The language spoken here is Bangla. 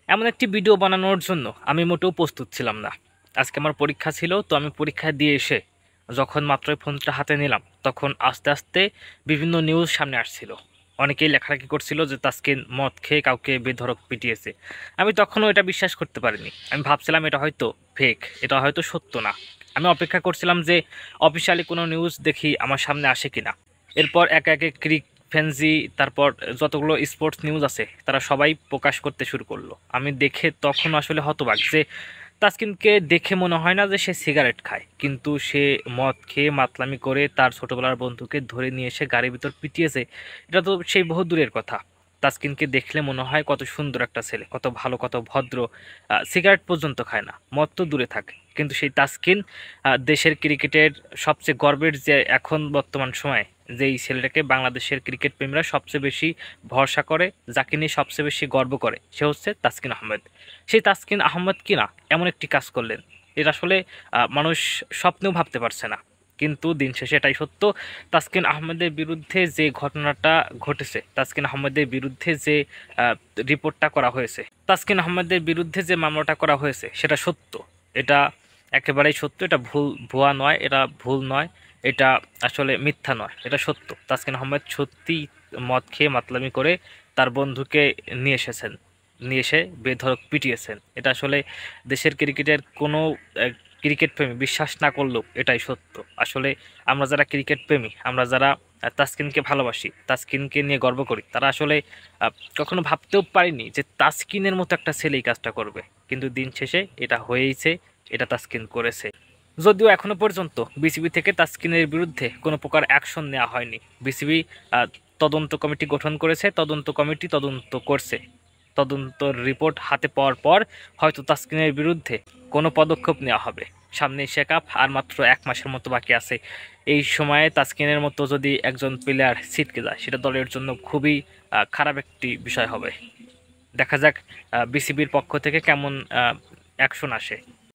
এমন একটি ভিডিও বানানোর জন্য আমি মোটেও প্রস্তুত ছিলাম না। আজকে আমার পরীক্ষা ছিল, তো আমি পরীক্ষা দিয়ে এসে যখন মাত্রই ফোনটা হাতে নিলাম, তখন আস্তে আস্তে বিভিন্ন নিউজ সামনে আসছিল। অনেকেই লেখালেখি করছিল যে তাসকিন মদ খেয়ে কাউকে বেধড়ক পিটিয়েছে। আমি তখনও এটা বিশ্বাস করতে পারিনি। আমি ভাবছিলাম এটা হয়তো ফেক, এটা হয়তো সত্য না। আমি অপেক্ষা করছিলাম যে অফিসিয়ালি কোনো নিউজ দেখি আমার সামনে আসে কিনা। এরপর একে একে ফ্যান্সি, তারপর যতগুলো স্পোর্টস নিউজ আছে তারা সবাই প্রকাশ করতে শুরু করলো। আমি দেখে তখন আসলে হতবাক যে তাসকিনকে দেখে মনে হয় না যে সে সিগারেট খায়, কিন্তু সে মদ খেয়ে মাতলামি করে তার ছোটবেলার বন্ধুকে ধরে নিয়ে এসে গাড়ির ভিতর পিটিয়েছে। এটা তো সেই বহু দূরের কথা। তাসকিনকে দেখলে মনে হয় কত সুন্দর একটা ছেলে, কত ভালো, কত ভদ্র। সিগারেট পর্যন্ত খায় না, মদ তো দূরে থাকে। কিন্তু সেই তাসকিন দেশের ক্রিকেটের সবচেয়ে গর্বের, যে এখন বর্তমান সময়ে যেই ছেলেটাকে বাংলাদেশের ক্রিকেট প্রেমীরা সবচেয়ে বেশি ভরসা করে, যাকে নিয়ে সবচেয়ে বেশি গর্ব করে, সে হচ্ছে তাসকিন আহমেদ। সেই তাসকিন আহমেদ কিনা এমন একটি কাজ করলেন, এটা আসলে মানুষ স্বপ্নেও ভাবতে পারছে না। কিন্তু দিন শেষে এটাই সত্য। তাসকিন আহমেদের বিরুদ্ধে যে ঘটনাটা ঘটেছে, তাসকিন আহমেদের বিরুদ্ধে যে রিপোর্টটা করা হয়েছে, তাসকিন আহমেদের বিরুদ্ধে যে মামলাটা করা হয়েছে, সেটা সত্য। এটা একেবারেই সত্য। এটা ভুয়া নয়, এটা ভুল নয়, এটা আসলে মিথ্যা নয়, এটা সত্য। তাসকিন আহমেদ সত্যি মদ খেয়ে মাতলামি করে তার বন্ধুকে নিয়ে এসেছেন, নিয়ে এসে বেধড়ক পিটিয়েছেন। এটা আসলে দেশের ক্রিকেটের কোনো ক্রিকেট প্রেমী বিশ্বাস না করলেও এটাই সত্য। আসলে আমরা যারা ক্রিকেট প্রেমী, আমরা যারা তাসকিনকে ভালোবাসি, তাসকিনকে নিয়ে গর্ব করি, তারা আসলে কখনো ভাবতেও পারিনি যে তাসকিনের মতো একটা ছেলে এই কাজটা করবে। কিন্তু দিন শেষে এটা হয়েইছে, এটা তাসকিন করেছে। যদিও এখনো পর্যন্ত বিসিবি থেকে তাসকিনের বিরুদ্ধে কোনো প্রকার অ্যাকশন নেওয়া হয়নি। বিসিবি তদন্ত কমিটি গঠন করেছে, তদন্ত কমিটি তদন্ত করছে। তদন্ত রিপোর্ট হাতে পাওয়ার পর হয়তো তাসকিনের বিরুদ্ধে কোনো পদক্ষেপ নেওয়া হবে। সামনে এশিয়া কাপ আর মাত্র 1 মাসের মতো বাকি আছে। এই সময়ে তাসকিনের মতো যদি একজন প্লেয়ার ছিটকে যায়, সেটা দলের জন্য খুবই খারাপ একটি বিষয় হবে। দেখা যাক বিসিবির পক্ষ থেকে কেমন অ্যাকশন আসে।